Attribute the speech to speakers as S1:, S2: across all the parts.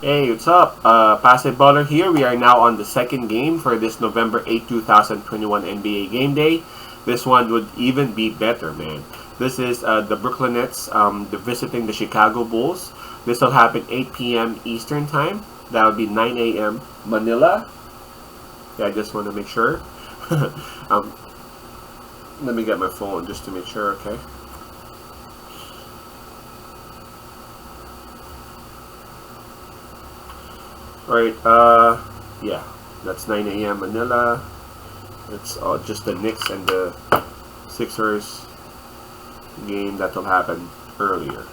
S1: Hey, what's up? Passive Baller here. We are now on the second game for this November 8, 2021 NBA Game Day. This one would even be better, man. This is the Brooklyn Nets visiting the Chicago Bulls. This will happen 8 p.m. Eastern Time. That would be 9 a.m. Manila. Yeah, I just want to make sure. um, Let me get my phone just to make sure, okay? Alright, yeah, that's 9 a.m. Manila. It's just the Knicks and the Sixers game that will happen earlier.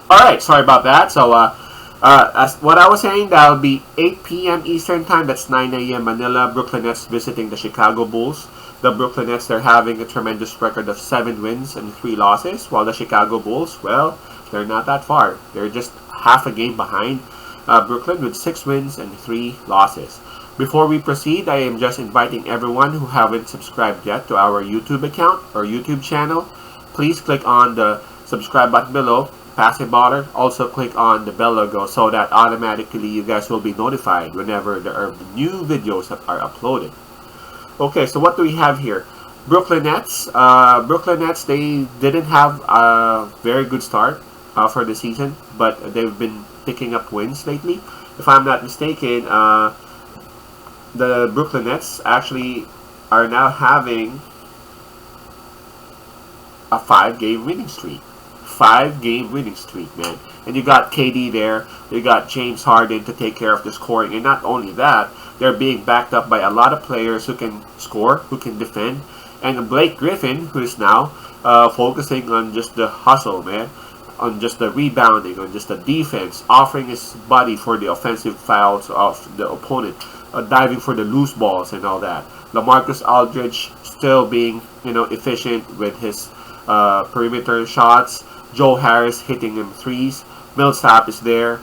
S1: Alright, sorry about that. So, as what I was saying, that will be 8 p.m. Eastern Time. That's 9 a.m. Manila. Brooklyn Nets visiting the Chicago Bulls. The Brooklyn Nets, they're having a tremendous record of 7 wins and 3 losses, while the Chicago Bulls, well, they're not that far. They're just half a game behind Brooklyn with 6 wins and 3 losses. Before we proceed, I am just inviting everyone who haven't subscribed yet to our YouTube account or YouTube channel. Please click on the subscribe button below, Passive Baller. Also click on the bell logo so that automatically you guys will be notified whenever there are new videos that are uploaded. Okay, so what do we have here? Brooklyn Nets. Brooklyn Nets, they didn't have a very good start for the season, but they've been picking up wins lately. If I'm not mistaken, the Brooklyn Nets actually are now having a 5-game winning streak. 5-game winning streak, man. And you got KD there. You got James Harden to take care of the scoring. And not only that, they're being backed up by a lot of players who can score, who can defend. And Blake Griffin, who is now focusing on just the hustle, man. On just the rebounding, on just the defense, offering his body for the offensive fouls of the opponent, diving for the loose balls and all that. LaMarcus Aldridge still being, efficient with his perimeter shots. Joe Harris hitting him threes. Millsap is there.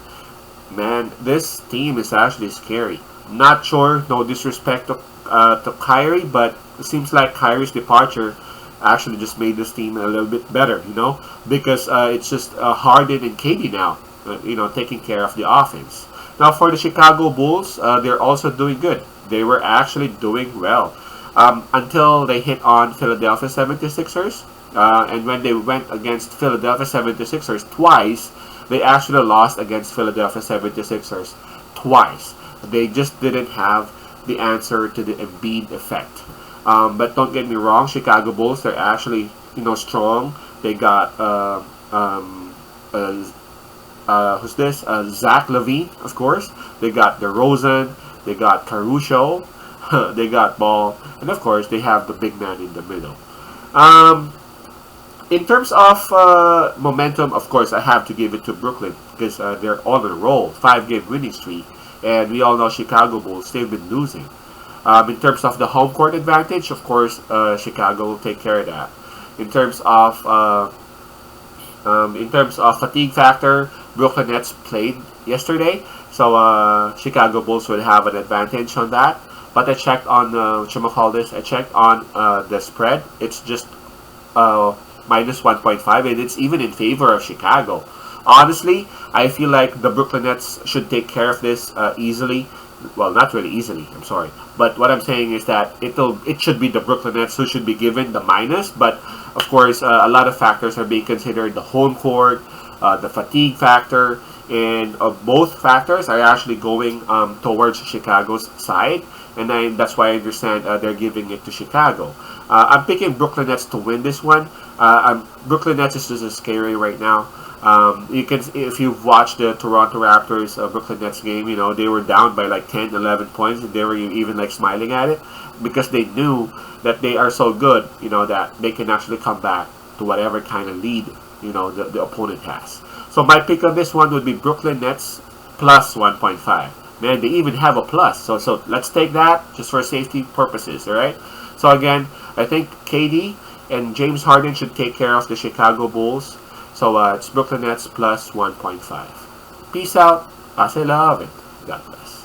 S1: Man, this team is actually scary. Not sure, no disrespect to Kyrie, but it seems like Kyrie's departure actually just made this team a little bit better, because it's just Harden and KD now, taking care of the offense. Now for the Chicago Bulls, they're also doing good. They were actually doing well until they hit on Philadelphia 76ers. And when they went against Philadelphia 76ers twice, they actually lost against Philadelphia 76ers twice. They just didn't have the answer to the Embiid effect. But don't get me wrong, Chicago Bulls, they're actually, strong. They got, who's this? Zach LaVine, of course. They got DeRozan. They got Caruso. They got Ball. And of course, they have the big man in the middle. In terms of momentum, of course, I have to give it to Brooklyn because they're on a roll. 5-game winning streak. And we all know Chicago Bulls, they've been losing. In terms of the home court advantage, of course, Chicago will take care of that. In terms of fatigue factor, Brooklyn Nets played yesterday, so Chicago Bulls will have an advantage on that. But I checked on I checked on the spread. It's just minus 1.5, and it's even in favor of Chicago. Honestly, I feel like the Brooklyn Nets should take care of this easily. Well, not really easily, I'm sorry. But what I'm saying is that it should be the Brooklyn Nets who should be given the minus. But, of course, a lot of factors are being considered. The home court, the fatigue factor, and both factors are actually going towards Chicago's side. And that's why I understand they're giving it to Chicago. I'm picking Brooklyn Nets to win this one. Brooklyn Nets is just scary right now. You can, if you've watched the Toronto Raptors Brooklyn Nets game, they were down by like 10, 11 points, and they were even like smiling at it because they knew that they are so good, that they can actually come back to whatever kind of lead, the opponent has. So my pick on this one would be Brooklyn Nets plus 1.5. Man, they even have a plus. So let's take that just for safety purposes, all right? So again, I think KD and James Harden should take care of the Chicago Bulls. So it's Brooklyn Nets plus 1.5. Peace out. I say love it. God bless.